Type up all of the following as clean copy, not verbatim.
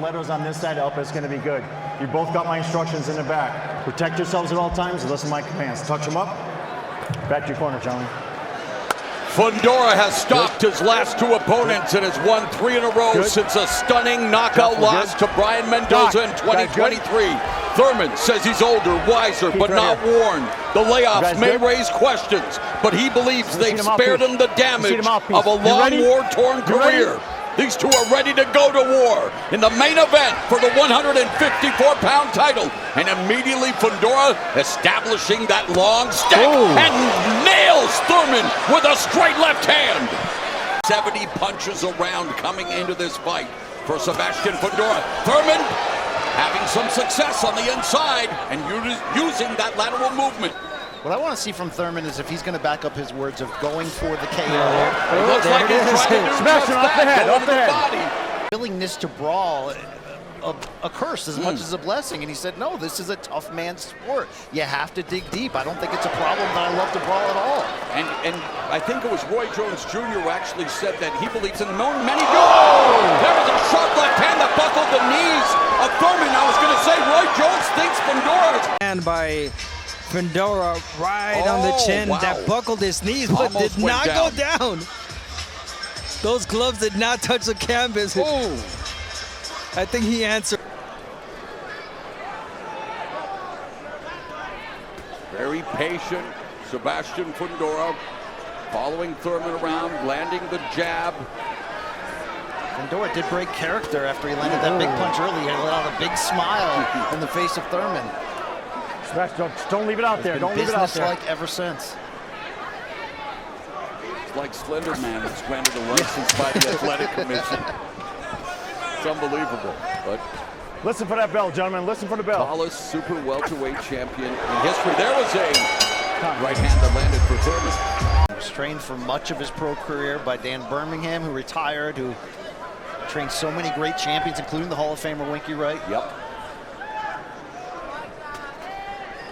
letters on this side up, it's going to be good. You both got my instructions in the back. Protect yourselves at all times and listen to my commands. Touch them up. Back to your corner, gentlemen. Fundora has stopped his last two opponents and has won 3 in a row since a stunning knockout loss to Brian Mendoza in 2023. Thurman says he's older, wiser, but not worn. The layoffs may raise questions, but he believes they've spared him the damage of a long war-torn career. These two are ready to go to war in the main event for the 154-pound title. And immediately Fundora establishing that long stick and nails Thurman with a straight left hand. 70 punches around coming into this fight for Sebastian Fundora. Thurman having some success on the inside and using that lateral movement. What I want to see from Thurman is if he's going to back up his words of going for the KO. It looks like he's trying to do just that, off the head. Willingness to brawl, a curse as much as a blessing. And he said, no, this is a tough man's sport. You have to dig deep. I don't think it's a problem that I love to brawl at all. And I think it was Roy Jones Jr. who actually said that he believes in the many There was a sharp left hand that buckled the knees of Thurman. I was going to say Roy Jones thinks Fundora. And by Fundora right on the chin, that buckled his knees, but did not go down. Those gloves did not touch the canvas. I think he answered. Very patient, Sebastian Fundora following Thurman around, landing the jab. Fundora did break character after he landed that big punch early. He let out a big smile in the face of Thurman. Don't leave it out there. Don't leave it out there. Like ever since. It's like Slender Man was granted a license by the Athletic Commission. It's unbelievable. But listen for that bell, gentlemen. Listen for the bell. Tallest super welterweight champion in history. There was a right hand that landed for Thurman. He was trained for much of his pro career by Dan Birmingham, who retired, who trained so many great champions, including the Hall of Famer Winky Wright. Yep.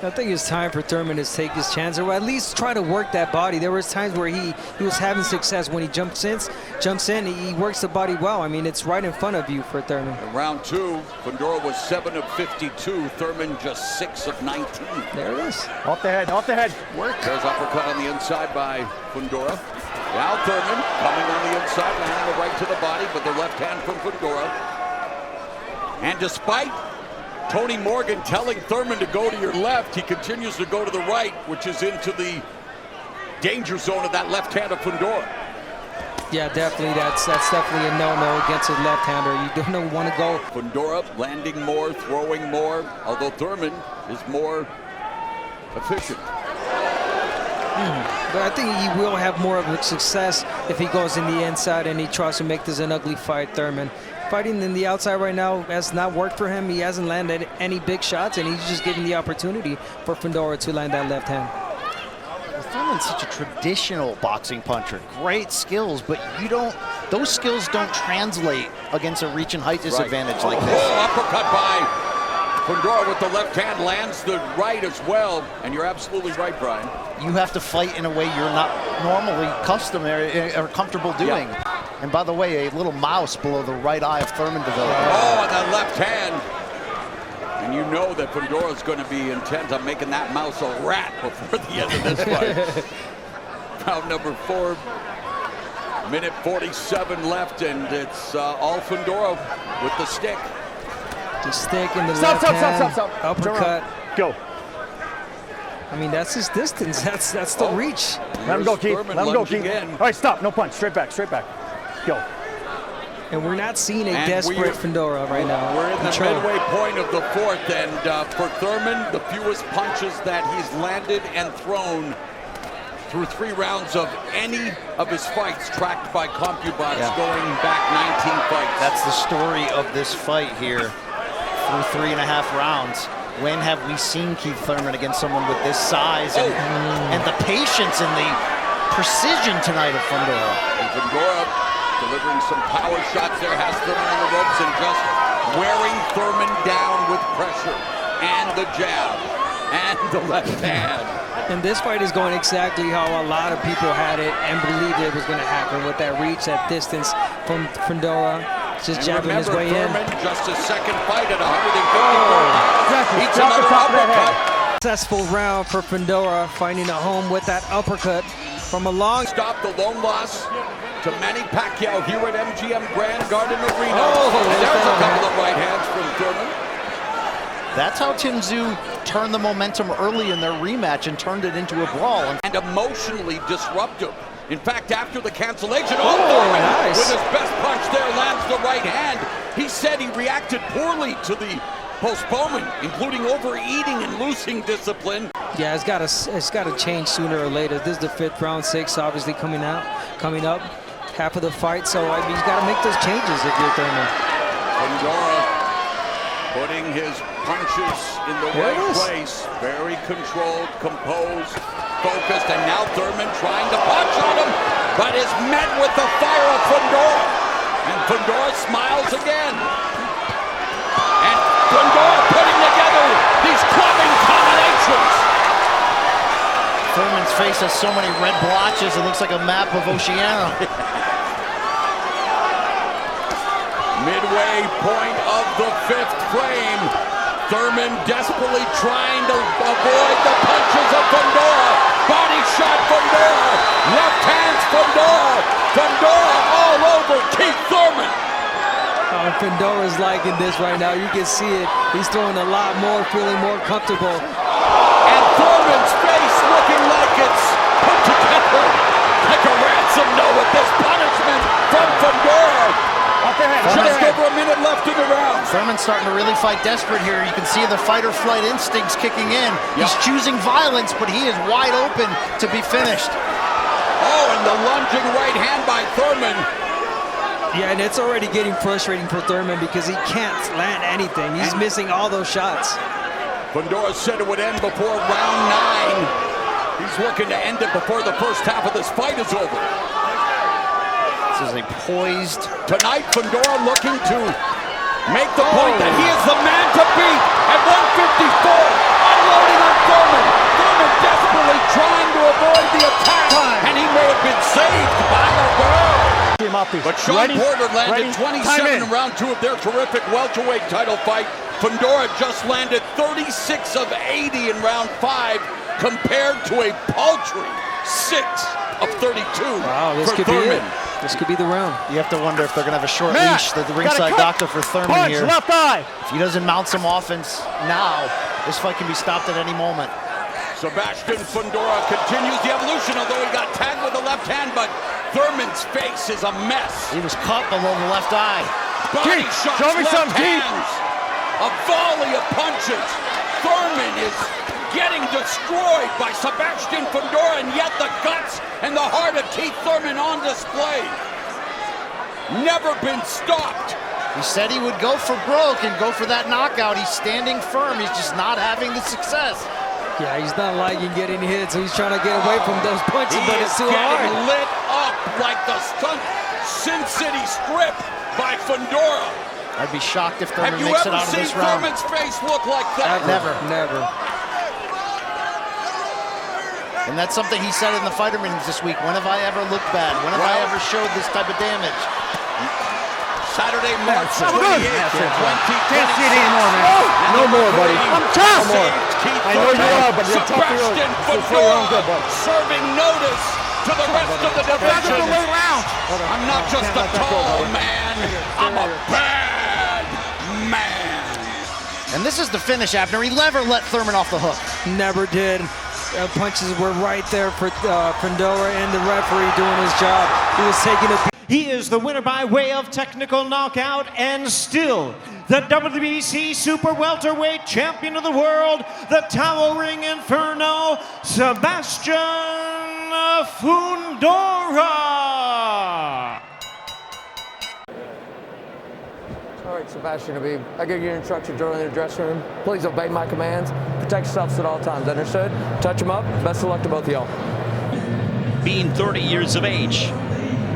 I think it's time for Thurman to take his chance, or at least try to work that body. There was times where he was having success when he jumps in, he works the body well. I mean, it's right in front of you for Thurman. In round 2, Fundora was 7 of 52, Thurman just 6 of 19. There it is. Off the head, off the head. Work. There's uppercut on the inside by Fundora. Now Thurman coming on the inside, landing a right to the body, but the left hand from Fundora. And despite Tony Morgan telling Thurman to go to your left, he continues to go to the right, which is into the danger zone of that left hand of Fundora. Yeah, definitely. That's definitely a no-no against a left-hander. You don't want to go. Fundora landing more, throwing more, although Thurman is more efficient. But I think he will have more of a success if he goes in the inside and he tries to make this an ugly fight, Thurman. Fighting in the outside right now has not worked for him. He hasn't landed any big shots, and he's just giving the opportunity for Fundora to land that left hand. Well, Thurman's such a traditional boxing puncher. Great skills, but those skills don't translate against a reach and height disadvantage like this. Uppercut by Fundora with the left hand, lands the right as well. And you're absolutely right, Brian. You have to fight in a way you're not normally customary or comfortable doing. Yeah. And by the way, a little mouse below the right eye of Thurman developed. Oh, and that left hand. And you know that Fundora is going to be intent on making that mouse a rat before the end of this fight. Round number 4, minute 47 left, and it's all Fundora with the stick. The stick in the left hand. Stop. Uppercut. Go. I mean, that's his distance. That's the reach. Let him go, Keith. Let him go, Keith. All right, stop. No punch. Straight back. Straight back. Go. And we're not seeing a desperate Fundora right now. We're in the midway point of the 4th, and for Thurman, the fewest punches that he's landed and thrown through 3 rounds of any of his fights, tracked by CompuBox going back 19 fights. That's the story of this fight here through 3.5 rounds. When have we seen Keith Thurman against someone with this size and the patience and the precision tonight of Fundora? And Fundora delivering some power shots there, has Thurman on the ropes and just wearing Thurman down with pressure. And the jab, and the left hand. And this fight is going exactly how a lot of people had it and believed it was going to happen, with that reach, that distance from Fundora. Just And jabbing his remember, way in. Thurman, just his second fight at 154 pounds. Eats another uppercut. Successful round for Fundora, finding a home with that uppercut from a long. Stop the lone loss to Manny Pacquiao here at MGM Grand Garden Arena. Oh, and there's a that couple of right hands from Thurman. That's how Tszyu turned the momentum early in their rematch and turned it into a brawl. And emotionally disruptive. In fact, after the cancellation, Thurman nice. with his best punch there lands the right hand. He said he reacted poorly to the postponement, including overeating and losing discipline. Yeah, it's got to change sooner or later. This is the 5th round, 6 obviously coming up, half of the fight. So I mean, he's got to make those changes if you're Thurman. Fundora putting his punches in the right place. Very controlled, composed, focused, and now Thurman trying to punch on him, but is met with the fire of Fundora. And Fundora smiles again. And Fundora putting together these clubbing combinations. Thurman's face has so many red blotches, it looks like a map of Oceania. Midway point of the 5th frame. Thurman desperately trying to avoid the punches of Fundora. Body shot Fundora. Left hands Fundora. Fundora all over Keith Thurman. Fundora's liking this right now. You can see it. He's throwing a lot more, feeling more comfortable. And Thurman's face looking like it's put together like a ransom note with this punishment from Fundora. Just over a minute left in the round. Thurman's starting to really fight desperate here. You can see the fight or flight instincts kicking in. He's choosing violence, but he is wide open to be finished. Oh, and the lunging right hand by Thurman. Yeah, and it's already getting frustrating for Thurman because he can't land anything. He's missing all those shots. Fundora said it would end before round 9. He's looking to end it before the first half of this fight is over. This is a poised... Tonight, Fundora looking to make the point that he is the man to beat at 154. Unloading on Thurman. Thurman desperately trying to avoid the attack. And he may have been saved by the girl. But Sean Porter landed 27 in round 2 of their terrific welterweight title fight. Fundora just landed 36 of 80 in round 5 compared to a paltry 6 of 32 wow, this for could Thurman. be it. This could be the round. You have to wonder if they're going to have a short leash, the ringside doctor for Thurman here. Left eye. If he doesn't mount some offense now, this fight can be stopped at any moment. Sebastian Fundora continues the evolution, although he got tagged with the left hand, but Thurman's face is a mess. He was caught below the left eye. Body shots, show me left some, Keith. hands. A volley of punches. Thurman is getting destroyed by Sebastian Fundora, and yet the guts and the heart of Keith Thurman on display. Never been stopped. He said he would go for broke and go for that knockout. He's standing firm. He's just not having the success. Yeah, he's not liking getting hit, so he's trying to get away from those punches, He but is it's too getting hard. lit up like the Sin City Strip by Fundora. I'd be shocked if Have Thurman you makes it ever out of seen this round. Thurman's face look like that? Never. Never. And that's something he said in the fighter meetings this week. When have I ever looked bad? When have I ever showed this type of damage? Saturday, March 28th, 2020. Can't see it anymore, man. No more, buddy. I'm tough. No more. I know you are, but you're tough for your own good, buddy. Serving notice to the rest of the division. I'm not just a tall man, I'm a bad man. And this is the finish, Abner. He never let Thurman off the hook. Never did. Punches were right there for Fundora and the referee doing his job. He was taking a... He is the winner by way of technical knockout and still the WBC Super Welterweight Champion of the World, the Towering Inferno, Sebastian Fundora. All right, Sebastian Habib, I give you your instructions early in the dressing room. Please obey my commands. Protect yourselves at all times, understood? Touch them up. Best of luck to both of y'all. Being 30 years of age,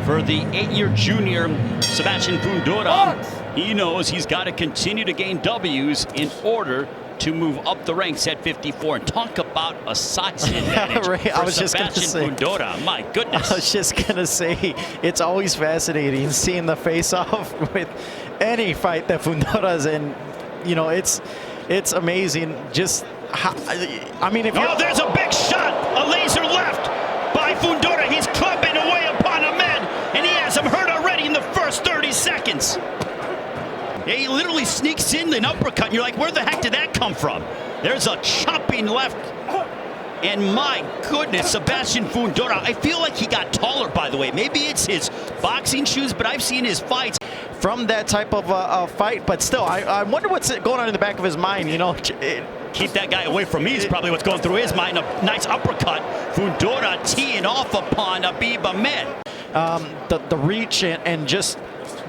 for the 8-year junior, Sebastian Fundora, he knows he's got to continue to gain W's in order to move up the ranks at 54. And talk about a size advantage Right, I for was just gonna Sebastian say. Fundora. My goodness. I was just gonna say, it's always fascinating seeing the face-off with any fight that Fundora's in. You know, it's amazing. Just how, I mean, if you're... Oh, there's a big shot, a laser left by Fundora. He's clubbing away upon Ahmed, and he has him hurt already in the first 30 seconds. Yeah, he literally sneaks in an uppercut, and you're like, where the heck did that come from? There's a chopping left. And my goodness, Sebastian Fundora, I feel like he got taller, by the way. Maybe it's his boxing shoes, but I've seen his fights. From that type of fight, but still, I wonder what's going on in the back of his mind, you know. Keep that guy away from me is probably what's going through his mind. A nice uppercut. Fundora teeing off upon Habib Ahmed. The reach and just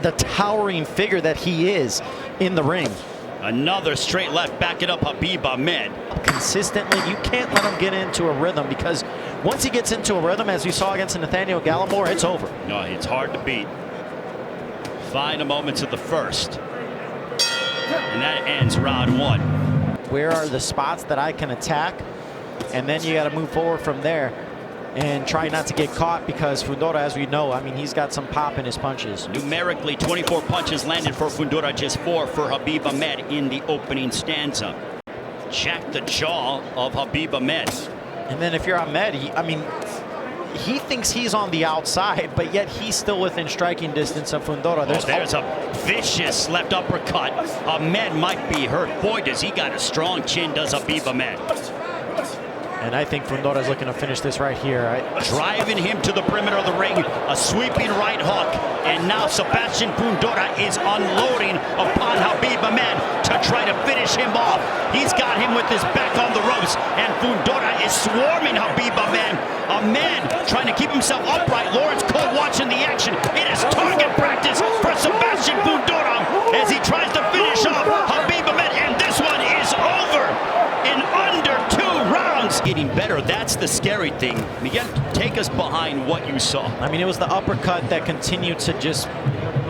the towering figure that he is in the ring. Another straight left, back it up, Habib Ahmed. Consistently, you can't let him get into a rhythm, because once he gets into a rhythm, as we saw against Nathaniel Gallimore, it's over. No, it's hard to beat. Final moments of the first. And that ends round one. Where are the spots that I can attack? And then you got to move forward from there and try not to get caught, because Fundora, as we know, I mean, he's got some pop in his punches. Numerically, 24 punches landed for Fundora, just 4 for Habib Ahmed in the opening stanza. Check the jaw of Habib Ahmed. And then if you're Ahmed, he thinks he's on the outside, but yet he's still within striking distance of Fundora. There's a vicious left uppercut. Ahmed might be hurt. Boy, does he got a strong chin, does Habib Ahmed. And I think Fundora's looking to finish this right here. Driving him to the perimeter of the ring, a sweeping right hook, and now Sebastian Fundora is unloading upon Habib Ahmed to try to finish him off. He's got him with his back on the ropes, and Fundora is swarming Habib Ahmed. Ahmed trying to keep himself upright. Lawrence Cole watching the action. It is target practice for Sebastian Fundora as he tries to finish off Habib Ahmed, and this one is over in under 2 rounds. Getting better, that's the scary thing. Miguel, take us behind what you saw. I mean, it was the uppercut that continued to just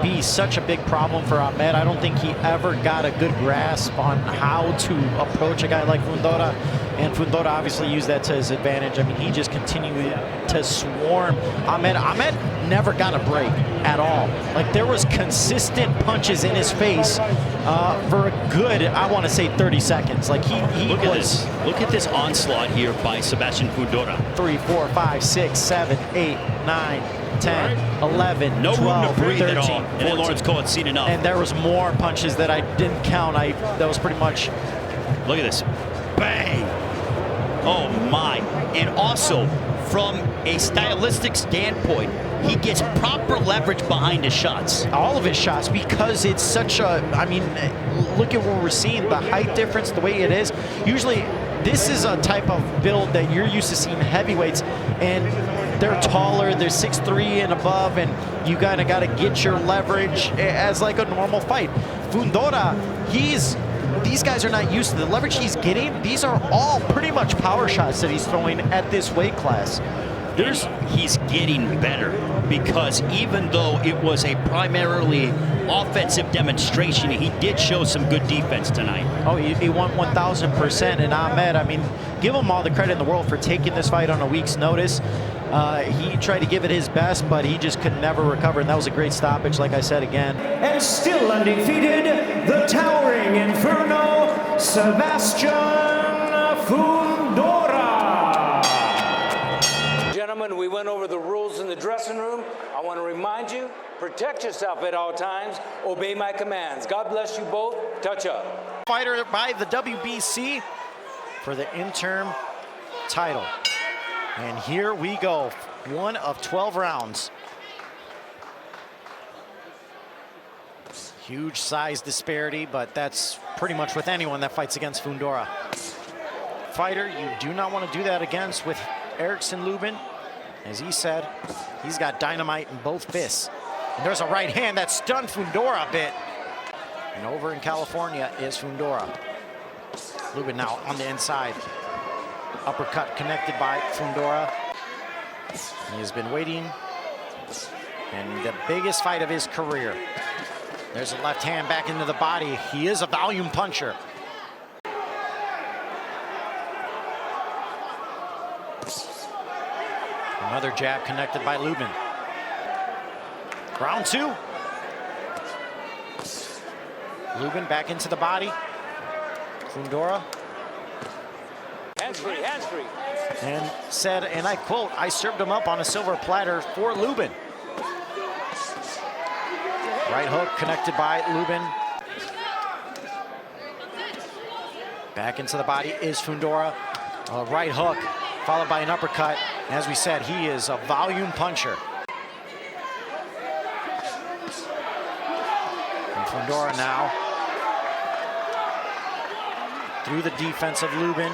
be such a big problem for Ahmed. I don't think he ever got a good grasp on how to approach a guy like Fundora, and Fundora obviously used that to his advantage. I mean, he just continued to swarm Ahmed. Ahmed never got a break at all. Like, there was consistent punches in his face for a good, I want to say, 30 seconds. Like, Look at this onslaught here by Sebastian Fundora. 3, 4, 5, 6, 7, 8, 9, 10, 11, no 12, room to breathe 13, at all. 14. And then Lawrence Cole had seen enough. And there was more punches that I didn't count. That was pretty much... Look at this. Bang! Oh my. And also, from a stylistic standpoint, he gets proper leverage behind his shots. All of his shots, because it's such a... I mean, look at what we're seeing. The height difference, the way it is. Usually, this is a type of build that you're used to seeing heavyweights, and they're taller, they're 6'3" and above, and you kind of got to get your leverage as like a normal fight. Fundora, these guys are not used to the leverage he's getting. These are all pretty much power shots that he's throwing at this weight class. He's getting better, because even though it was a primarily offensive demonstration, he did show some good defense tonight. Oh, he won 1,000%. And Ahmed, I mean, give him all the credit in the world for taking this fight on a week's notice. He tried to give it his best, but he just could never recover, and that was a great stoppage, like I said again. And still undefeated, the Towering Inferno, Sebastian Fundora. Gentlemen, we went over the rules in the dressing room. I want to remind you, protect yourself at all times, obey my commands. God bless you both. Touch up. Fighter by the WBC for the interim title. And here we go, 1 of 12 rounds. Huge size disparity, but that's pretty much with anyone that fights against Fundora. Fighter you do not want to do that against with Erickson Lubin. As he said, he's got dynamite in both fists. And there's a right hand that stunned Fundora a bit. And over in California is Fundora. Lubin now on the inside. Uppercut connected by Fundora. He has been waiting. And the biggest fight of his career. There's a left hand back into the body. He is a volume puncher. Another jab connected by Lubin. Round 2. Lubin back into the body. Fundora. Hands free, hands free. And said, and I quote, "I served him up on a silver platter for Lubin." Right hook connected by Lubin. Back into the body is Fundora. A right hook followed by an uppercut. As we said, he is a volume puncher. And Fundora now through the defense of Lubin.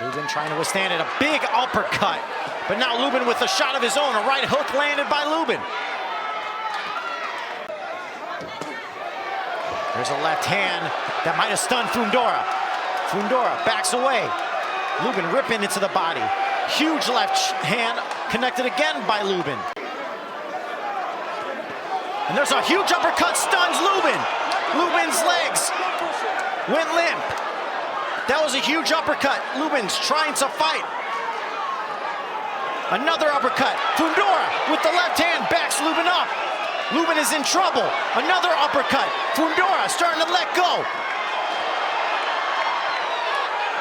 Lubin trying to withstand it. A big uppercut. But now Lubin with a shot of his own. A right hook landed by Lubin. There's a left hand that might have stunned Fundora. Fundora backs away. Lubin ripping into the body. Huge left hand connected again by Lubin. And there's a huge uppercut, stuns Lubin. Lubin's legs went limp. That was a huge uppercut. Lubin's trying to fight. Another uppercut. Fundora with the left hand backs Lubin up. Lubin is in trouble. Another uppercut. Fundora starting to let go.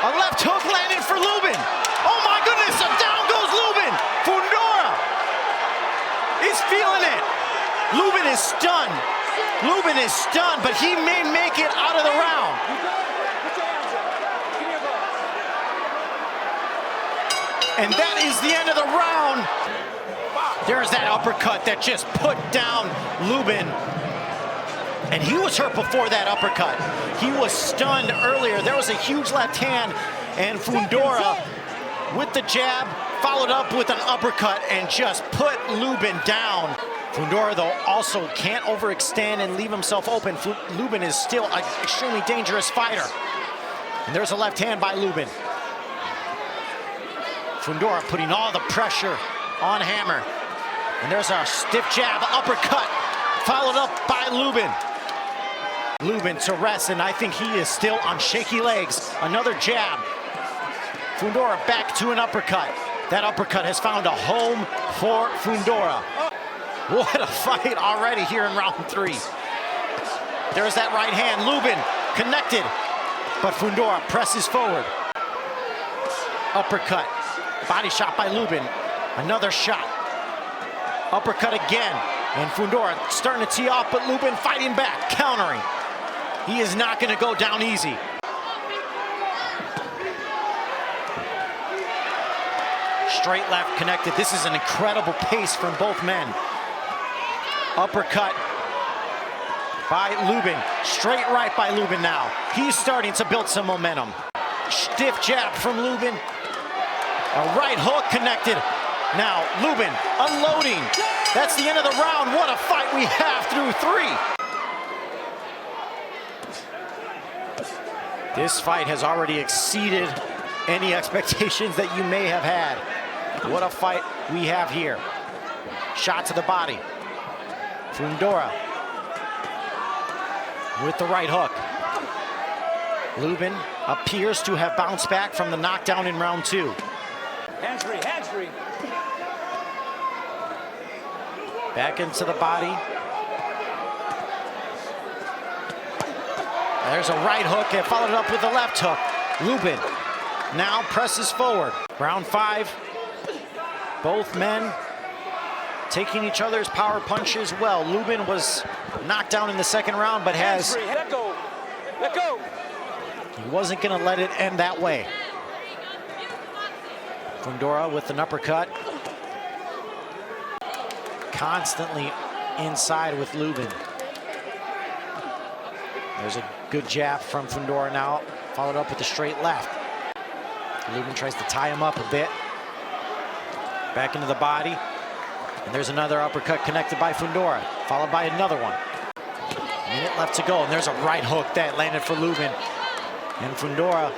A left hook landed for Lubin. Oh my goodness, down goes Lubin. Fundora is feeling it. Lubin is stunned. Lubin is stunned, but he may make it out of the round. And that is the end of the round. There's that uppercut that just put down Lubin. And he was hurt before that uppercut. He was stunned earlier. There was a huge left hand, and Fundora with the jab followed up with an uppercut and just put Lubin down. Fundora, though, also can't overextend and leave himself open. Lubin is still an extremely dangerous fighter. And there's a left hand by Lubin. Fundora putting all the pressure on Hammer. And there's a stiff jab, uppercut, followed up by Lubin. Lubin to rest, and I think he is still on shaky legs. Another jab. Fundora back to an uppercut. That uppercut has found a home for Fundora. What a fight already here in round 3. There's that right hand. Lubin connected, but Fundora presses forward. Uppercut. Body shot by Lubin. Another shot. Uppercut again. And Fundora starting to tee off, but Lubin fighting back, countering. He is not going to go down easy. Straight left connected. This is an incredible pace from both men. Uppercut by Lubin. Straight right by Lubin now. He's starting to build some momentum. Stiff jab from Lubin. A right hook connected. Now Lubin unloading. That's the end of the round. What a fight we have through 3. This fight has already exceeded any expectations that you may have had. What a fight we have here. Shot to the body. Fundora with the right hook. Lubin appears to have bounced back from the knockdown in round 2. Hands free, hands free. Back into the body. There's a right hook and followed up with a left hook. Lubin now presses forward. Round 5. Both men taking each other's power punches well. Lubin was knocked down in the second round, but has... Let go. Let go. He wasn't going to let it end that way. Fundora with an uppercut. Constantly inside with Lubin. There's a good jab from Fundora now, followed up with a straight left. Lubin tries to tie him up a bit. Back into the body. And there's another uppercut connected by Fundora, followed by another one. A minute left to go, and there's a right hook that landed for Lubin. And Fundora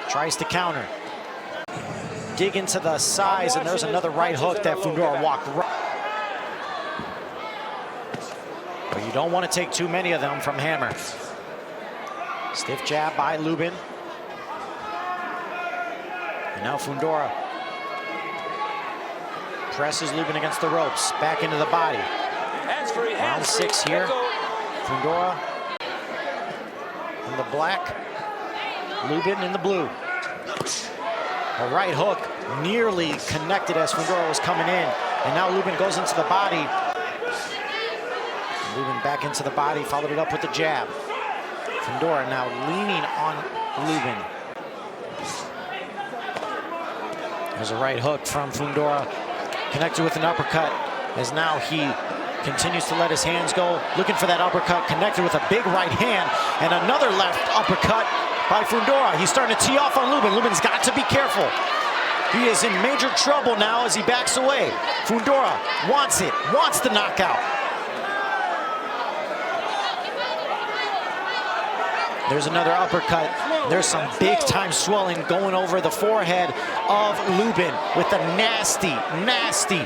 tries to counter. Dig into the size, and there's another right hook that Fundora walked right. But you don't want to take too many of them from Hammer. Stiff jab by Lubin. And now Fundora presses Lubin against the ropes, back into the body. Round 6 here. Fundora in the black, Lubin in the blue. A right hook nearly connected as Fundora was coming in. And now Lubin goes into the body. Lubin back into the body, followed it up with the jab. Fundora now leaning on Lubin. There's a right hook from Fundora, connected with an uppercut, as now he continues to let his hands go, looking for that uppercut, connected with a big right hand, and another left uppercut by Fundora. He's starting to tee off on Lubin. Lubin's got to be careful. He is in major trouble now as he backs away. Fundora wants it, wants the knockout. There's another uppercut. There's some big-time swelling going over the forehead of Lubin with a nasty, nasty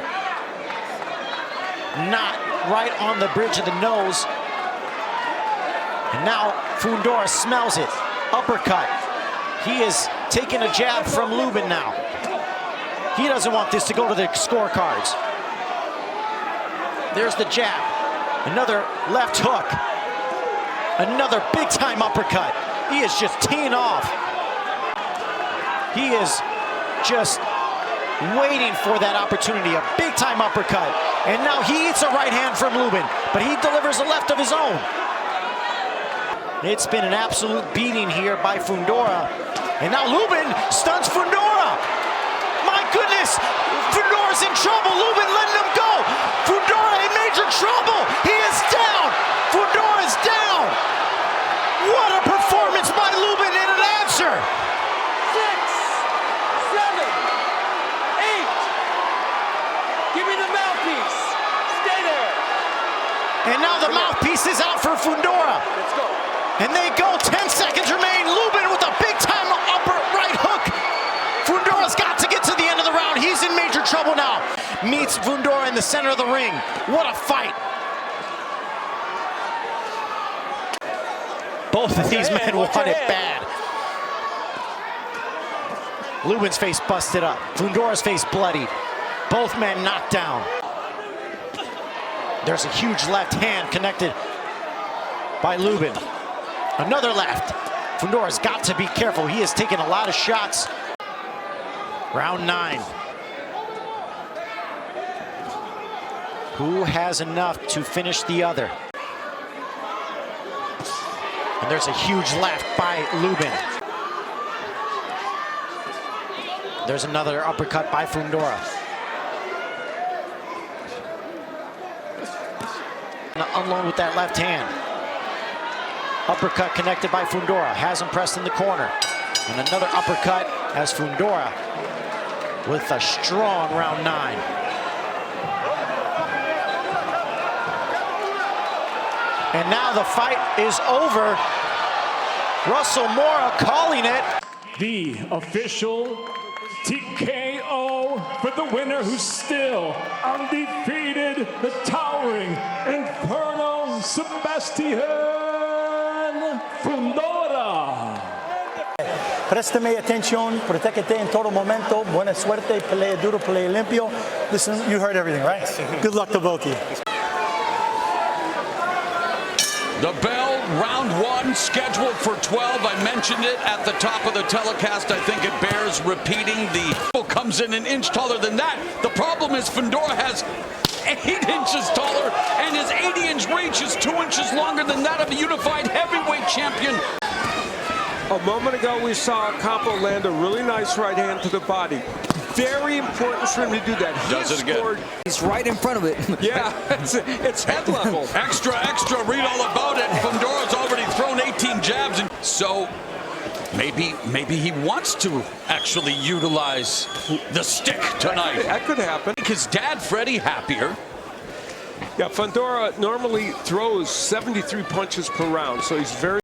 knot right on the bridge of the nose. And now Fundora smells it. Uppercut. He is taking a jab from Lubin now. He doesn't want this to go to the scorecards. There's the jab. Another left hook. Another big-time uppercut. He is just teeing off. He is just waiting for that opportunity, a big-time uppercut. And now he eats a right hand from Lubin, but he delivers a left of his own. It's been an absolute beating here by Fundora. And now Lubin stuns Fundora. My goodness, Fundora's in trouble. Lubin letting him go. Fundora in major trouble. He is down. Fundora is down. What a performance by Lubin in an answer. 6, 7, 8. Give me the mouthpiece. Stay there. And now the mouthpiece is out for Fundora. Let's go. And they go, 10 seconds remain. Lubin with a big-time upper right hook. Fundora's got to get to the end of the round. He's in major trouble now. Meets Fundora in the center of the ring. What a fight. Both of these men want it bad. Lubin's face busted up. Fundora's face bloodied. Both men knocked down. There's a huge left hand connected by Lubin. Another left. Fundora's got to be careful. He has taken a lot of shots. Round 9. Who has enough to finish the other? And there's a huge left by Lubin. There's another uppercut by Fundora. Unload with that left hand. Uppercut connected by Fundora. Has him pressed in the corner. And another uppercut as Fundora with a strong round 9. And now the fight is over. Russell Mora calling it. The official TKO for the winner, who's still undefeated, the Towering Inferno, Sebastian Fundora. Préstame atención, protégete en todo momento, buena suerte, pelea duro, pelea limpio. Listen, you heard everything, right? Good luck to both of you. The bell, round 1, scheduled for 12. I mentioned it at the top of the telecast. I think it bears repeating. The comes in an inch taller than that. The problem is Fundora has 8 inches taller, and his 80-inch reach is 2 inches longer than that of a unified heavyweight champion. A moment ago, we saw Ocampo land a really nice right hand to the body. Very important for him to do that. Does it again. He's right in front of it. Yeah, it's head level. Extra, read all about it. Fundora's already thrown 18 jabs. And so maybe he wants to actually utilize the stick tonight. That could happen. Make his dad, Freddie, happier. Yeah, Fundora normally throws 73 punches per round, so he's very...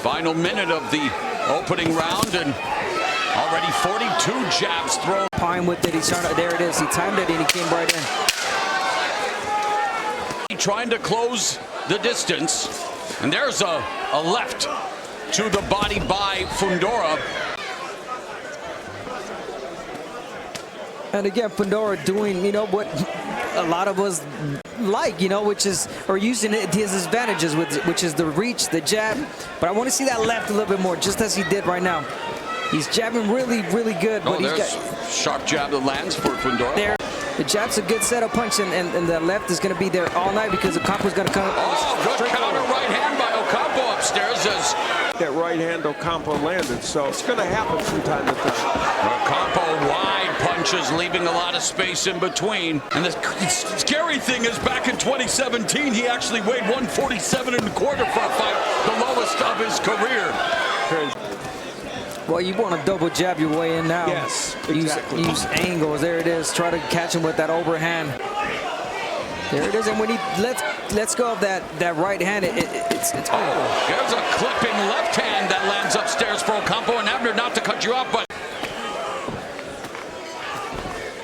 Final minute of the opening round, and already 42 jabs thrown. Pine with it. He turned. There it is. He timed it and he came right in. Trying to close the distance. And there's a left to the body by Fundora. And again, Fundora doing, you know, what a lot of us like, you know, which is, or using it to his advantages, which is the reach, the jab. But I want to see that left a little bit more, just as he did right now. He's jabbing really, really good. Oh, but he's there's got sharp jab that lands for Fundora. There, the jab's a good setup punch, and the left is going to be there all night because Ocampo's going to come. Oh, good counter right hand by Ocampo upstairs as that right hand Ocampo landed, so it's going to happen from time to time. Ocampo wide punches, leaving a lot of space in between. And the scary thing is, back in 2017, he actually weighed 147 1/4 for a fight, the lowest of his career. Well, you want to double jab your way in now. Yes, exactly. Use angles. There it is. Try to catch him with that overhand. There it is. And when he lets go of that right hand, it's oh, there's a clipping left hand that lands upstairs for Ocampo. And Abner, not to cut you off, but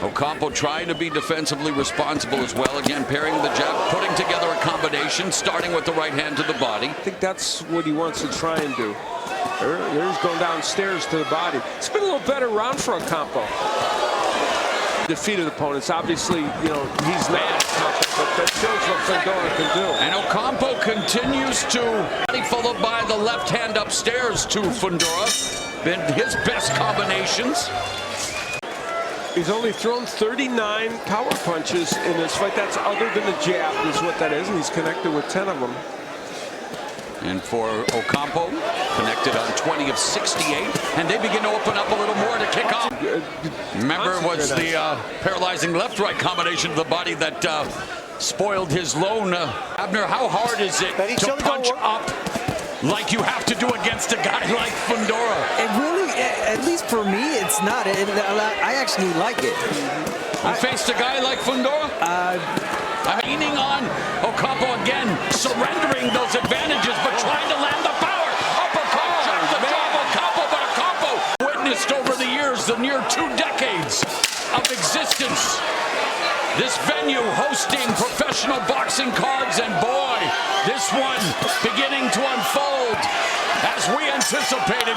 Ocampo trying to be defensively responsible as well. Again, pairing the jab, putting together a combination, starting with the right hand to the body. I think that's what he wants to try and do. There he's going downstairs to the body. It's been a little better round for Ocampo. Defeated opponents, obviously, you know, he's not Ocampo, but that shows what Fundora can do. And Ocampo continues to, followed by the left hand upstairs to Fundora. Been his best combinations. He's only thrown 39 power punches in this fight. That's other than the jab, is what that is, and he's connected with 10 of them. And for Ocampo, connected on 20 of 68, and they begin to open up a little more to kick off. Remember, it was the paralyzing left-right combination of the body that spoiled his lone. Abner, how hard is it to punch up like you have to do against a guy like Fundora? It really, at least for me, it's not. I actually like it. You faced a guy like Fundora? Leaning on Ocampo again, surrendering those advantages, but trying to land the power. Uppercut, shot the jaw of Ocampo, but Ocampo witnessed over the years the near 2 decades of existence. This venue hosting professional boxing cards, and boy, this one beginning to unfold as we anticipated.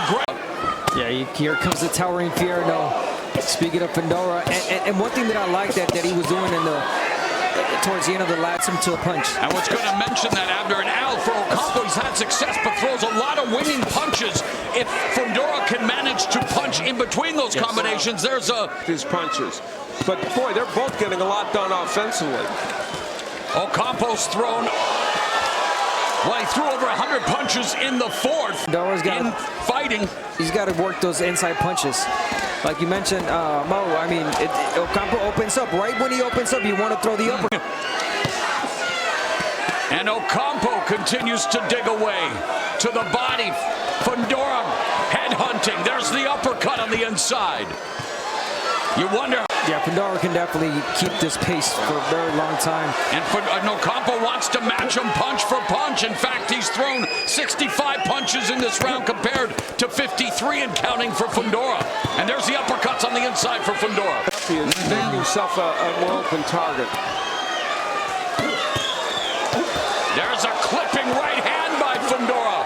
Yeah, here comes the Towering Inferno. Speaking of Fundora, and one thing that I like that he was doing towards the end of the last him to a punch. I was going to mention that, Abner, and Al, for Ocampo, he's had success, but throws a lot of winning punches. If Fundora can manage to punch in between those combinations, there's his punches. But boy, they're both getting a lot done offensively. Ocampo's thrown. Well, he threw over 100 punches in the fourth. Fundora's got fighting. He's got to work those inside punches. Like you mentioned, Mo, I mean, Ocampo opens up. Right when he opens up, you want to throw the uppercut. And Ocampo continues to dig away to the body. Fundora head hunting. There's the uppercut on the inside. You wonder. Yeah, Fundora can definitely keep this pace for a very long time. And Ocampo wants to match him punch for punch. In fact, he's thrown 65 punches in this round compared to 53 and counting for Fundora. And there's the uppercuts on the inside for Fundora. He is making himself a more open target. There's a clipping right hand by Fundora.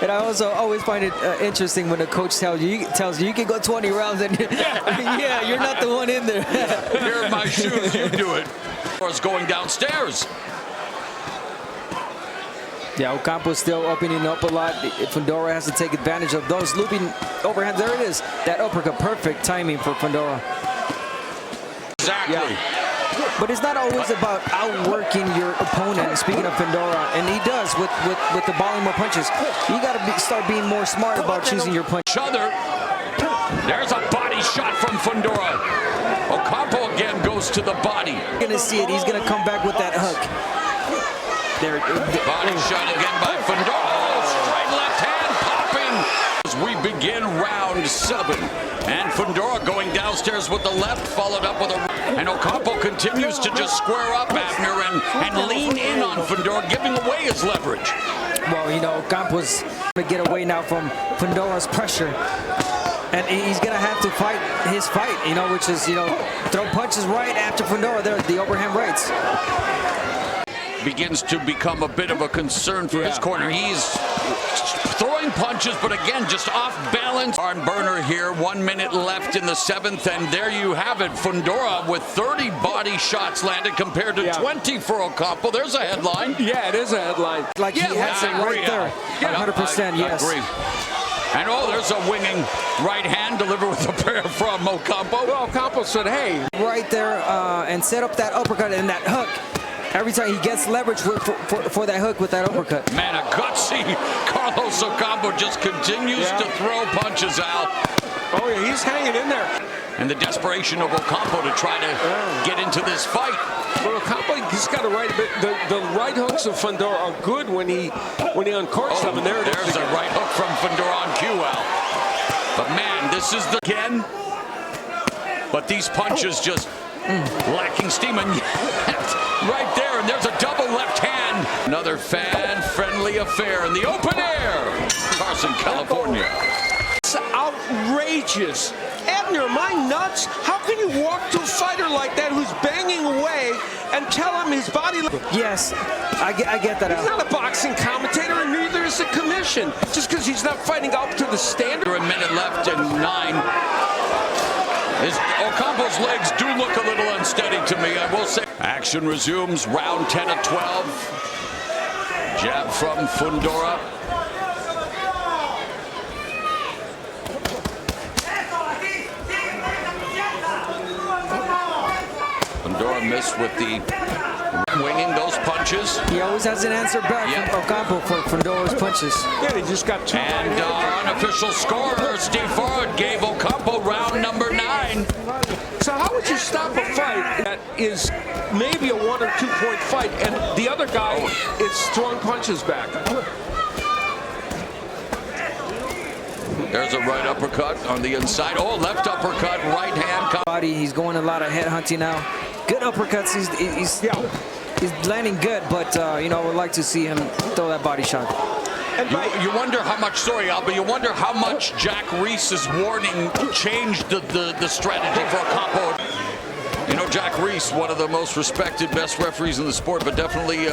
And I also always find it interesting when the coach tells you you can go 20 rounds, and yeah, you're not the one in there. Here are my shoes, you do it. Fundora's going downstairs. Yeah, Ocampo's still opening up a lot. Fundora has to take advantage of those looping overhands. There it is. That uppercut, perfect timing for Fundora. Exactly. Yeah. But it's not always about outworking your opponent, speaking of Fundora, and he does with the volume of punches. You got to start being more smart about choosing your punch. There's a body shot from Fundora. Ocampo again goes to the body. You're going to see it. He's going to come back with that hook. There. Body shot again by Fundora. Oh, straight left hand popping. As we begin round 7. And Fundora going downstairs with the left, followed up with a... And Ocampo continues to just square up Abner and lean in on Fundora, giving away his leverage. Well, you know, Ocampo's going to get away now from Fundora's pressure. And he's going to have to fight his fight, you know, which is, you know, throw punches right after Fundora there, the overhand rights. Begins to become a bit of a concern for his corner. He's throwing punches, but again, just off balance. Barn burner here, 1 minute left in the 7th, and there you have it. Fundora with 30 body shots landed compared to 20 for Ocampo. There's a headline. Yeah, it is a headline. Like he has it right there. 100%, yes. Agree. And there's a winging right hand delivered with a pair from Ocampo. Well, Ocampo said, hey. Right there and set up that uppercut and that hook. Every time he gets leverage for that hook with that uppercut. Man, a gutsy Carlos Ocampo just continues to throw punches out. Oh, yeah, he's hanging in there. And the desperation of Ocampo to try to get into this fight. Well, Ocampo, he's got a right a bit. The right hooks of Fundora are good when he uncorks them. And there's a right hook from Fundora on cue, Al. But man, this is the again. But these punches just lacking steam, and right there, and there's a double left hand. Another fan-friendly affair in the open air. Carson, California. It's outrageous. Abner, am I nuts? How can you walk to a fighter like that who's banging away and tell him his body... Yes, I get that. He's not a boxing commentator, and neither is the commission. Just because he's not fighting up to the standard. A minute left and 9. Ocampo's legs do look a little unsteady to me, I will say. Action resumes, round 10 of 12. Jab from Fundora. Fundora missed with the winging those punches. He always has an answer back from Ocampo for Fundora's punches. Yeah, he just got two. And unofficial scorer, Steve Ford, gave Ocampo round number 9. So how would you stop a fight that is maybe a 1 or 2 point fight and the other guy is throwing punches back? There's a right uppercut on the inside. Oh, left uppercut, right hand. Body, he's going a lot of head hunting now. Good uppercuts. He's landing good, but you know, I would like to see him throw that body shot. You wonder how much, sorry, Alba, you wonder how much Jack Reese's warning changed the strategy for Ocampo. You know, Jack Reese, one of the most respected, best referees in the sport, but definitely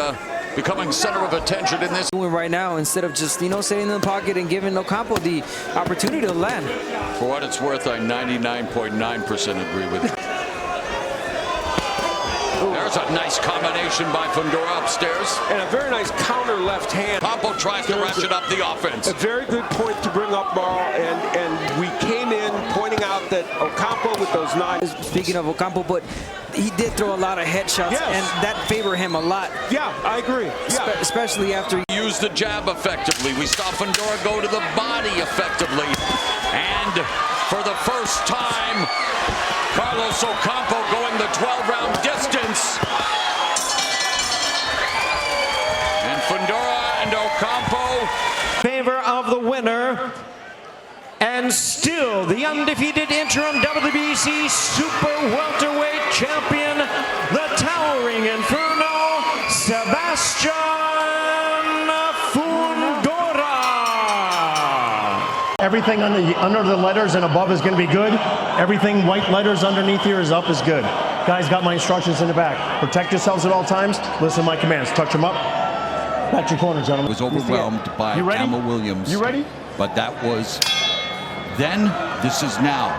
becoming center of attention in this. Right now, instead of just, you know, sitting in the pocket and giving Ocampo the opportunity to land. For what it's worth, I 99.9% agree with you. There's a nice combination by Fundora upstairs. And a very nice counter left hand. Ocampo tries to ratchet up the offense. A very good point to bring up, Marl, and we came in pointing out that Ocampo with those 9. Speaking of Ocampo, but he did throw a lot of headshots, and that favored him a lot. Yeah, I agree. Especially after he used the jab effectively. We saw Fundora go to the body effectively. And for the first time, Carlos Ocampo going the 12-round distance. And Fundora and Ocampo. Favor of the winner. And still the undefeated interim WBC Super Welterweight Champion, the Towering Inferno, Sebastian Fundora. Everything under the letters and above is going to be good. Everything white letters underneath here is up is good. Guys, got my instructions in the back. Protect yourselves at all times. Listen to my commands. Touch them up. Back to your corner, gentlemen. Was overwhelmed by Emma Williams. You ready? But that was then. This is now.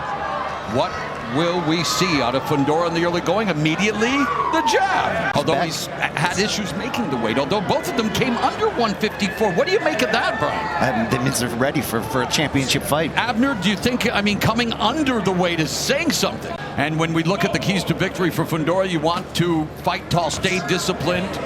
What will we see out of Fundora in the early going? Immediately, the jab. Although he's had issues making the weight, although both of them came under 154. What do you make of that, Brian? That means they're ready for a championship fight. Abner, do you think, I mean, coming under the weight is saying something? And when we look at the keys to victory for Fundora, you want to fight tall, stay disciplined.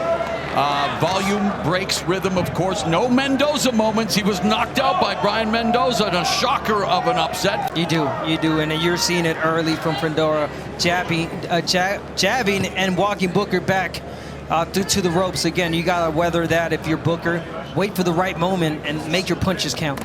Volume, breaks, rhythm, of course. No Mendoza moments. He was knocked out by Brian Mendoza in a shocker of an upset. You do, and you're seeing it early from Fundora, jabbing and walking Booker back to the ropes. Again, you gotta weather that if you're Booker. Wait for the right moment and make your punches count.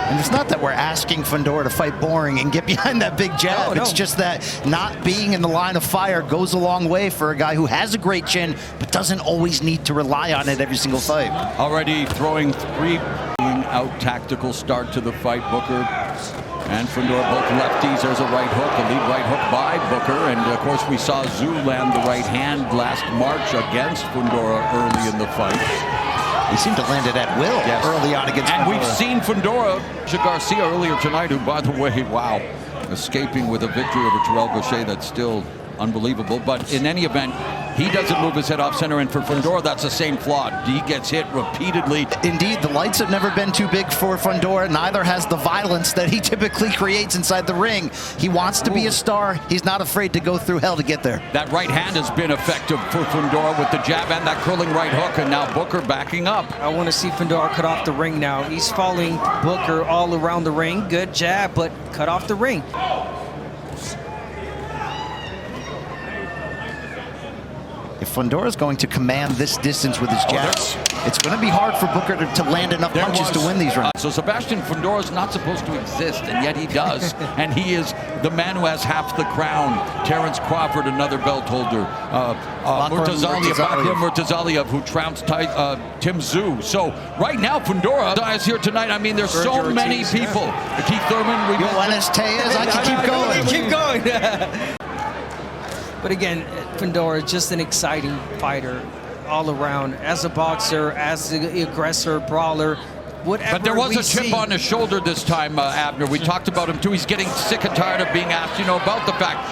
And it's not that we're asking Fundora to fight boring and get behind that big jab. No. It's just that not being in the line of fire goes a long way for a guy who has a great chin, but doesn't always need to rely on it every single fight. Already throwing 3 out-tactical start to the fight. Booker and Fundora both lefties. There's a right hook, a lead right hook by Booker. And of course, we saw Tszyu land the right hand last March against Fundora early in the fight. He seemed to land it at will early on against Fundora. And we've seen Fundora, Garcia earlier tonight, who, by the way, wow, escaping with a victory over Terrell Gausha. That's still unbelievable. But in any event, he doesn't move his head off center, and for Fundora, that's the same flaw. He gets hit repeatedly. Indeed, the lights have never been too big for Fundora. Neither has the violence that he typically creates inside the ring. He wants to be a star. He's not afraid to go through hell to get there. That right hand has been effective for Fundora with the jab and that curling right hook, and now Booker backing up. I want to see Fundora cut off the ring now. He's following Booker all around the ring. Good jab, but cut off the ring. If Fundora is going to command this distance with his jabs, it's going to be hard for Booker to land enough punches to win these rounds. So Sebastian Fundora is not supposed to exist, and yet he does. And he is the man who has half the crown. Terrence Crawford, another belt holder. Murtazaliev, who trounced Tim Tszyu. So right now, Fundora is here tonight. I mean, there's so many people. Keith Thurman. I can keep going. Keep going. But again, Fundora is just an exciting fighter all around. As a boxer, as an aggressor, brawler, whatever. But there was a chip on his shoulder this time, Abner. We talked about him too. He's getting sick and tired of being asked, about the fact,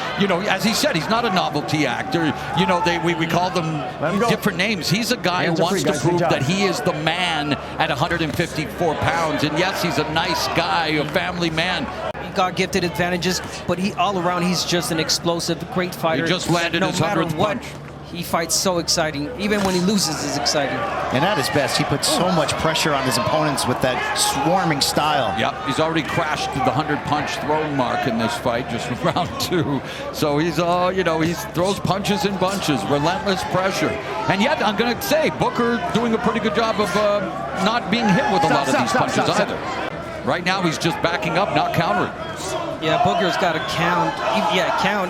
as he said, he's not a novelty actor. We call them different names. He's a guy who wants to prove that he is the man at 154 pounds. And yes, he's a nice guy, a family man. Got gifted advantages, but all around he's just an explosive, great fighter. He just landed his 100th punch. He fights so exciting. Even when he loses, it's exciting. And at his best, he puts so much pressure on his opponents with that swarming style. Yep, he's already crashed the 100-punch thrown mark in this fight, just from round 2. So he's, he throws punches in bunches, relentless pressure. And yet, I'm going to say, Booker doing a pretty good job of not being hit with a lot of these punches either. Right now, he's just backing up, not countering. Yeah, Booker's got to count and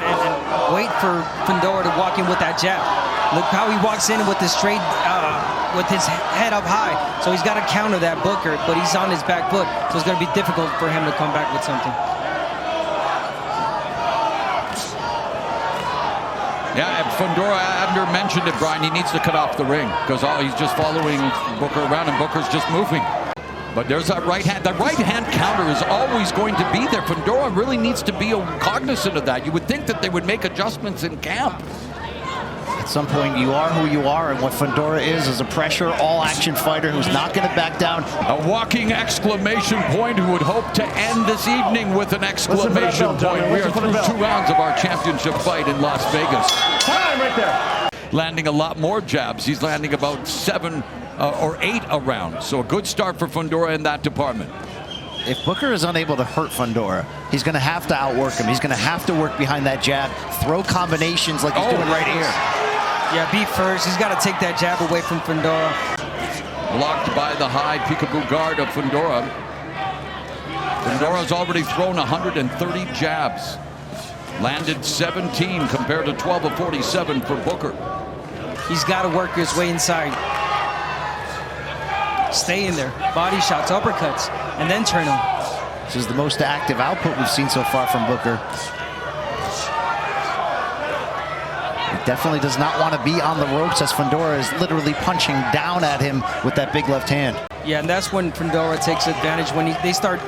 wait for Fundora to walk in with that jab. Look how he walks in with his straight, with his head up high. So he's got to counter that Booker, but he's on his back foot. So it's going to be difficult for him to come back with something. Yeah, and Fundora, Abner mentioned it, Brian, he needs to cut off the ring because he's just following Booker around and Booker's just moving. But there's that right hand. That right hand counter is always going to be there. Fundora really needs to be cognizant of that. You would think that they would make adjustments in camp. At some point, you are who you are, and what Fundora is a pressure, all-action fighter who's not going to back down. A walking exclamation point who would hope to end this evening with an exclamation point. We are through 2 rounds of our championship fight in Las Vegas. Time right there. Landing a lot more jabs. He's landing about 7 or 8 a round. So a good start for Fundora in that department. If Booker is unable to hurt Fundora, he's going to have to outwork him. He's going to have to work behind that jab, throw combinations like he's doing right here. Yeah, beat first. He's got to take that jab away from Fundora. Blocked by the high peekaboo guard of Fundora. Fundora's already thrown 130 jabs. Landed 17 compared to 12 of 47 for Booker. He's got to work his way inside. Stay in there. Body shots, uppercuts, and then turn him. This is the most active output we've seen so far from Booker. He definitely does not want to be on the ropes as Fundora is literally punching down at him with that big left hand. Yeah, and that's when Fundora takes advantage. When they start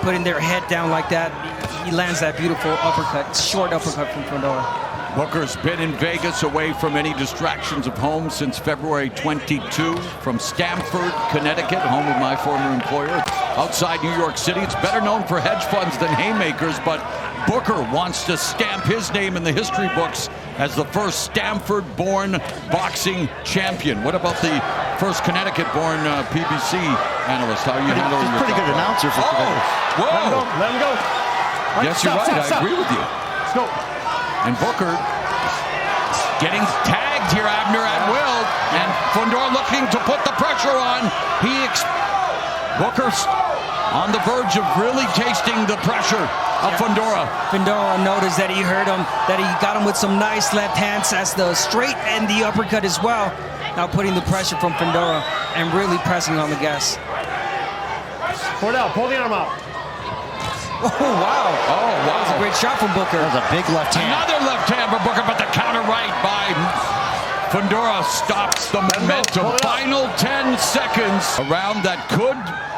putting their head down like that, he lands that beautiful uppercut, short uppercut from Fundora. Booker's been in Vegas away from any distractions of home since February 22 from Stamford, Connecticut, home of my former employer. Outside New York City, it's better known for hedge funds than haymakers, but Booker wants to stamp his name in the history books as the first Stamford-born boxing champion. What about the first Connecticut-born PBC analyst? How are you handling your pretty good announcer for Connecticut. Whoa! Let him go. Yes, you're right. I agree with you. Let's go. And Booker getting tagged here, Abner, at will. And Fundora looking to put the pressure on. Booker's on the verge of really tasting the pressure of Fundora. Fundora noticed that he hurt him, that he got him with some nice left hands as the straight and the uppercut as well. Now putting the pressure from Fundora and really pressing on the gas. Cordell, pull the arm out. Oh, wow. Oh, wow. That was a great shot from Booker. That was a big left hand. Another left hand for Booker, but the counter right by Fundora stops the momentum. Final 10 seconds. A round that could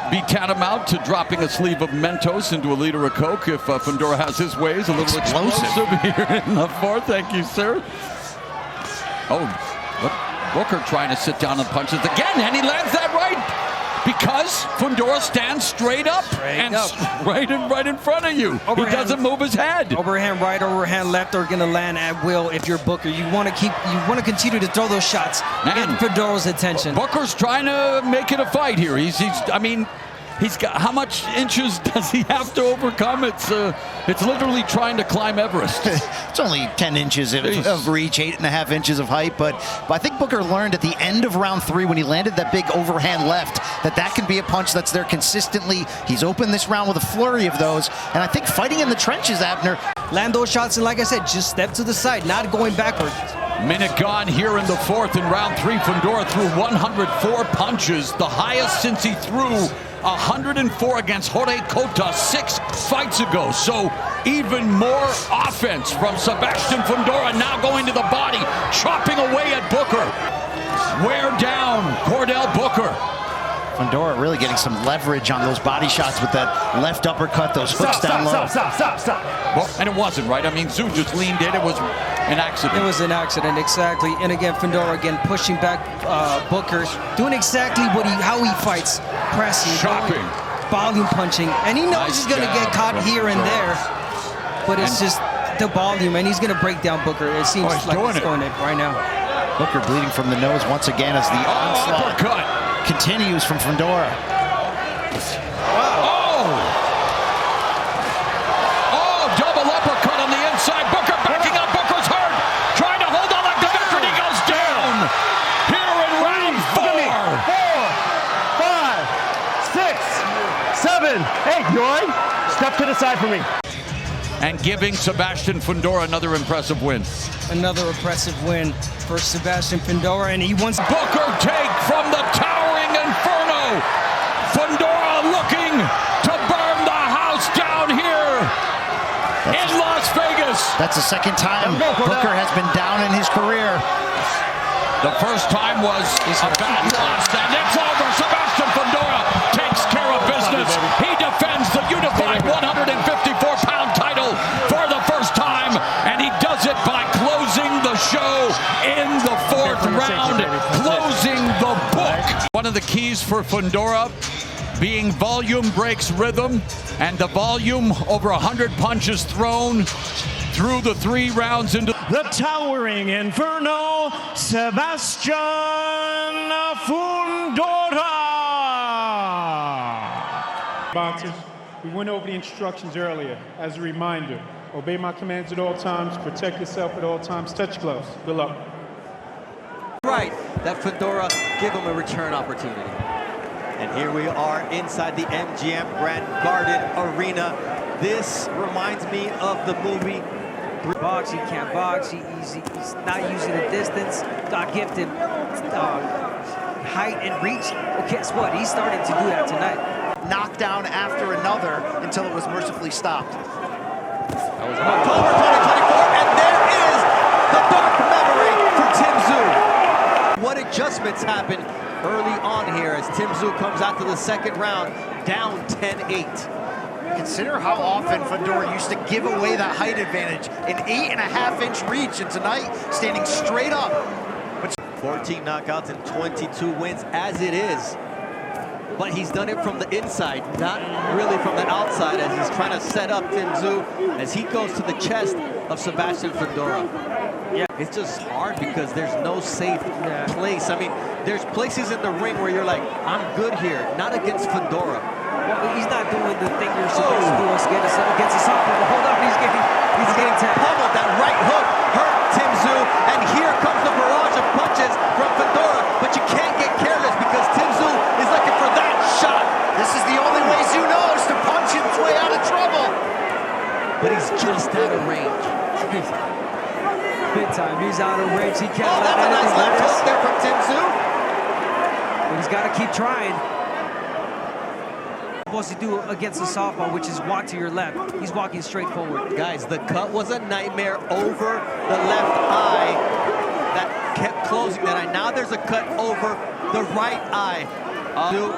be tantamount to dropping a sleeve of Mentos into a liter of Coke if Fundora has his ways. A little explosive here in the fourth. Thank you, sir. Oh, Booker trying to sit down and punches again, and he lands that right because Fundora stands straight up right in front of you. Overhand. He doesn't move his head. Overhand right, overhand left are going to land at will if you're Booker. You want to continue to throw those shots. Get Fundora's attention. Booker's trying to make it a fight here. He's got, how much inches does he have to overcome? It's literally trying to climb Everest. It's only 10 inches of reach, 8.5 inches of height, but I think Booker learned at the end of round 3 when he landed that big overhand left that can be a punch that's there consistently. He's opened this round with a flurry of those, and I think fighting in the trenches, Abner. Land those shots, and like I said, just step to the side, not going backwards. Minute gone here in the fourth. In round 3, Fundora threw 104 punches, the highest since he threw 104 against Jorge Cota 6 fights ago. So even more offense from Sebastian Fundora, now going to the body, chopping away at Booker. Wear down Cordell Booker. Fundora really getting some leverage on those body shots with that left uppercut, those hooks down low. Stop. Well, and it wasn't, right? I mean, Tszyu just leaned in. It was an accident. It was an accident, exactly. And again, Fundora again pushing back Booker, doing exactly how he fights, pressing, chopping, volume punching, and he knows he's going to get caught here and there. But it's just the volume, and he's going to break down Booker. It seems like he's doing it right now. Booker bleeding from the nose once again as the onslaught continues from Fundora. Double uppercut on the inside. Booker backing up. Booker's hurt. Trying to hold on like the veteran. He goes down. Here in round 4. 4, 5, 6, 7, 8. Joy, step to the side for me. And giving Sebastian Fundora another impressive win. Another impressive win for Sebastian Fundora, and he wants Booker take from the Towering Inferno. Fundora looking to burn the house down here in Las Vegas. That's the second time Booker has been down in his career. The first time was a bad loss, and it's over. Sebastian Fundora takes care of business. He defends the unified 154-pound title for the first time, and he does it by closing the show in the 4th round, closing the book. One of the keys for Fundora being volume breaks rhythm, and the volume over 100 punches thrown through the 3 rounds into the Towering Inferno, Sebastian Fundora. Boxers, we went over the instructions earlier. As a reminder, obey my commands at all times, protect yourself at all times, touch gloves. Good luck. Right, that Fundora give him a return opportunity. And here we are inside the MGM Grand Garden Arena. This reminds me of the movie. Box, he can't box, he's not using the distance, got gifted height and reach. Well, guess what? He's starting to do that tonight. Knockdown after another until it was mercifully stopped. That was October 2024, and there is the dark memory for Tszyu. What adjustments happen early on here as Tszyu comes out to the second round, down 10-8. Consider how often Fundora used to give away that height advantage, an 8.5-inch reach, and tonight standing straight up. 14 knockouts and 22 wins as it is. But he's done it from the inside, not really from the outside, as he's trying to set up Tszyu as he goes to the chest of Sebastian Fundora. Yeah, it's just hard because there's no safe place. I mean, there's places in the ring where you're like, I'm good here, not against Fundora. Well, he's not doing the thing you're supposed to do against us up. Hold up, he's getting pummeled. That right hook hurt Tszyu, and here comes the barrage of punches from Fundora. But you can't get careless because Tszyu is looking for that shot. This is the only way Tszyu knows to punch his way out of trouble. But he's just out of range. Big time. He's out of range. He can't let that's a nice left miss. hook there from Tszyu. But he's got to keep trying. supposed to do against a southpaw, which is walk to your left. He's walking straight forward. Guys, the cut was a nightmare over the left eye that kept closing that eye. Now there's a cut over the right eye.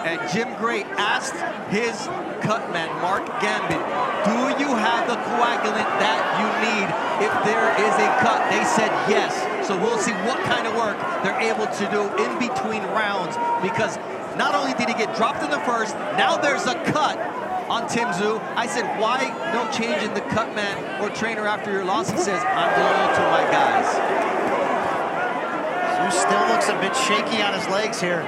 And Jim Gray asked his cut man, Mark Gambit, do you have the coagulant that you need if there is a cut? They said yes. So we'll see what kind of work they're able to do in between rounds, because not only did he get dropped in the first, now there's a cut on Tszyu. I said, why no change in the cut man or trainer after your loss? He says, I'm loyal to my guys. Tszyu still looks a bit shaky on his legs here.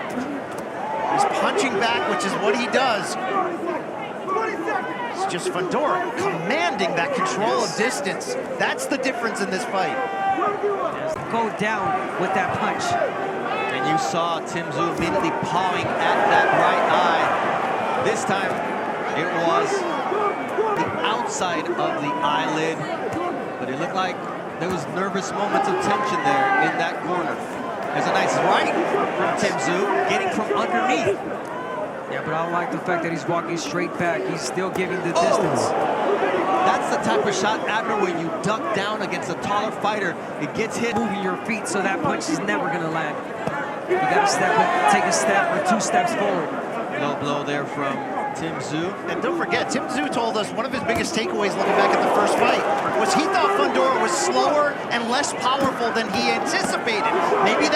He's punching back, which is what he does. It's just Fundora commanding that control of distance. That's the difference in this fight. Go down with that punch. And you saw Tszyu immediately pawing at that right eye. This time, it was the outside of the eyelid, but it looked like there was nervous moments of tension there in that corner. There's a nice right from Tszyu, getting from underneath. Yeah, but I don't like the fact that he's walking straight back. He's still giving the distance. That's the type of shot, Abner, when you duck down against a taller fighter, it gets hit. Moving your feet so that punch is never going to land. You got to take a step or 2 steps forward. Low blow there from Tszyu. And don't forget, Tszyu told us one of his biggest takeaways looking back at the first fight was he thought Fundora was slower and less powerful than he anticipated. Maybe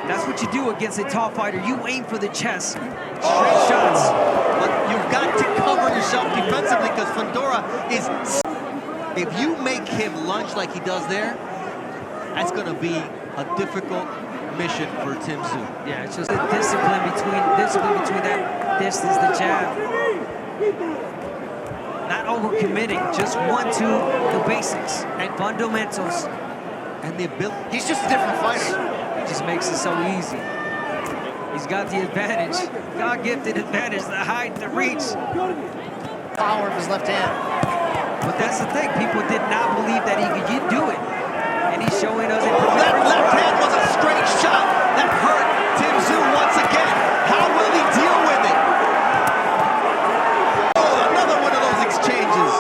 that's what you do against a tall fighter. You aim for the chest. Straight shots. But you've got to cover yourself defensively, because Fundora is... If you make him lunge like he does there, that's going to be a difficult mission for Tszyu. Yeah, it's just the discipline between that distance, the jab. Not overcommitting, just 1-2, the basics and fundamentals. And the ability. He's just a different fighter. It just makes it so easy. He's got the advantage, God-gifted advantage, the height, the reach. Power of his left hand. But that's the thing, people did not believe that he could do it. And he's showing us it. That left hand was a straight shot that hurt Tszyu once again. How will he deal with it? Oh, another one of those exchanges.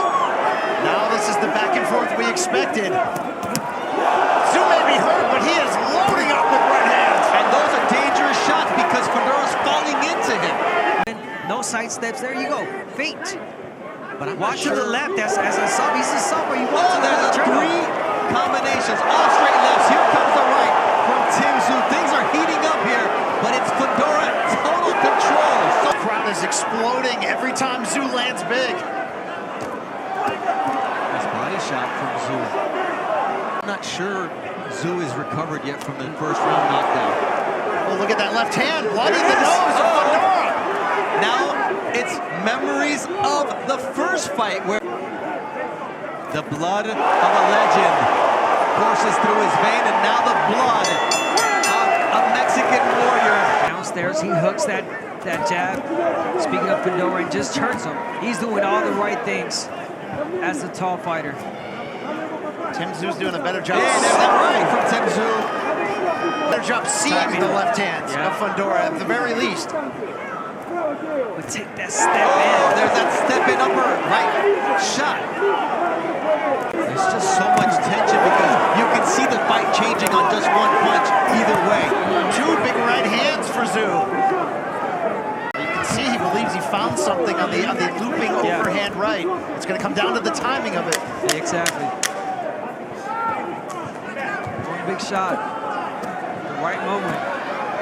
Now this is the back and forth we expected. Tszyu may be hurt, but he is loading up with right hands. And those are dangerous shots because Fundora's falling into him. No side steps, there you go. Feint. But watch to the left, as a sub, he's a subber. There's a 3 combinations, all straight lefts. Here comes the right from Tszyu. Things are heating up here, but it's Fundora, total control. The crowd is exploding every time Tszyu lands big. Nice body shot from Tszyu. I'm not sure Tszyu is recovered yet from the first round knockdown. Oh, look at that left hand, bloody the nose of Fundora. Now it's memories of the first fight where the blood of a legend courses through his vein, and now the blood of a Mexican warrior. Downstairs, he hooks that jab, speaking of Fundora, and just hurts him. He's doing all the right things as a tall fighter. Tszyu's doing a better job. Yeah, there's that right from Tszyu. Better job seeing the left hands of Fundora at the very least. But take that step in. There's that step in upper right shot. There's just so much tension because you can see the fight changing on just one punch either way. 2 big right hands for Tszyu. You can see he believes he found something on the looping overhand right. It's going to come down to the timing of it. Yeah, exactly. One big shot. The right moment.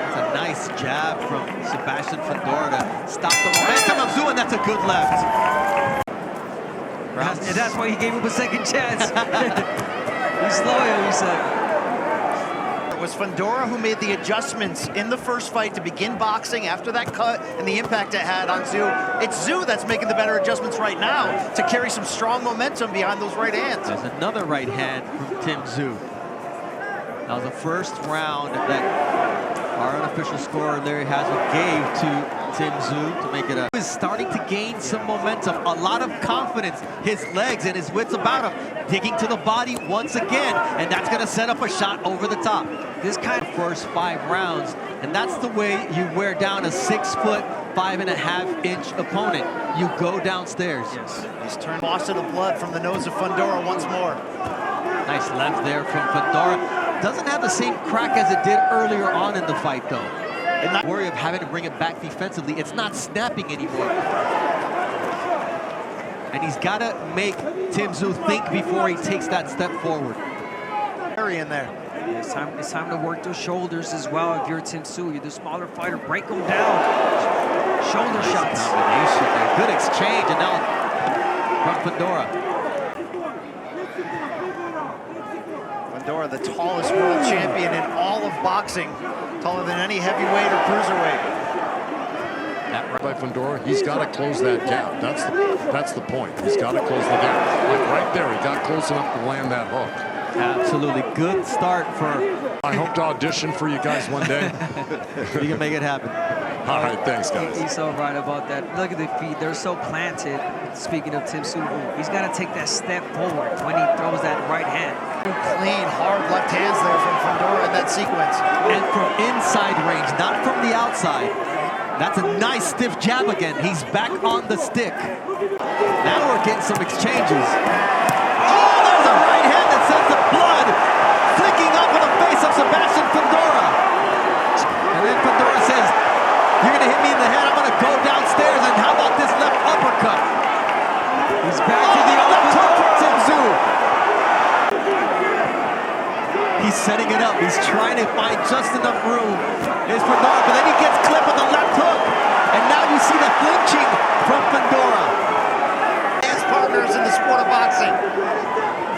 A nice jab from Sebastian Fundora to stop the momentum of Tszyu, and that's a good left. And that's why he gave him a second chance. He's loyal, he said. It was Fundora who made the adjustments in the first fight to begin boxing after that cut and the impact it had on Tszyu. It's Tszyu that's making the better adjustments right now to carry some strong momentum behind those right hands. There's another right hand from Tszyu. That was the first round that our unofficial scorer Larry Hazard gave to Tszyu to make it a... He's starting to gain some momentum, a lot of confidence. His legs and his wits about him, digging to the body once again, and that's going to set up a shot over the top. This kind of first 5 rounds, and that's the way you wear down a 6-foot 5.5-inch opponent. You go downstairs. Yes. He's turned lost of the blood from the nose of Fundora once more. Nice left there from Fundora. Doesn't have the same crack as it did earlier on in the fight, though. And not worry of having to bring it back defensively. It's not snapping anymore. And he's got to make Tszyu think before he takes that step forward. In there. It's time to work those shoulders as well. If you're Tszyu, you're the smaller fighter, break them down. Shoulder shots. Combination there. Good exchange, and now from Fundora. Fundora, the tallest world champion in all of boxing. Taller than any heavyweight or cruiserweight. By Fundora, he's got to close that gap. That's the point. He's got to close the gap. Like right there, he got close enough to land that hook. Absolutely good start for... I hope to audition for you guys one day. You can make it happen. All right, thanks, guys. He's so right about that. Look at the feet. They're so planted. Speaking of Tszyu, he's got to take that step forward when he throws that right hand. Clean, hard left hands there from Fundora in that sequence. And from inside range, not from the outside. That's a nice stiff jab again. He's back on the stick. Now we're getting some exchanges. Oh, there's a right hand that sends the blood flicking off of the face of Sebastian Fundora. And then Fundora says, you're going to hit me in the head, I'm going to go downstairs, and how about this left uppercut? He's back to the left hook for Tszyu. He's setting it up. He's trying to find just enough room. Here's Fundora, but then he gets clipped with the left hook. And now you see the flinching from Fundora. His partners in the sport of boxing.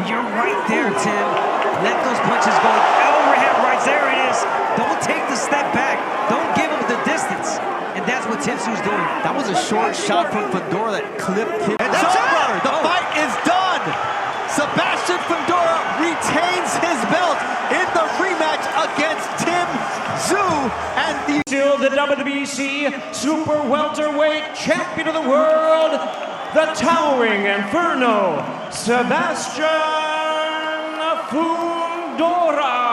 You're right there, Tim. Let those punches go. Overhead rights, there it is. Don't take the step back. Don't give him the distance. And that's what Tszyu's doing. That was a short shot from Fundora that clipped him. And that's over. The fight is done. Sebastian Fundora retains his belt in the rematch against Tszyu, and Still the WBC Super Welterweight Champion of the World, the Towering Inferno, Sebastian Fundora.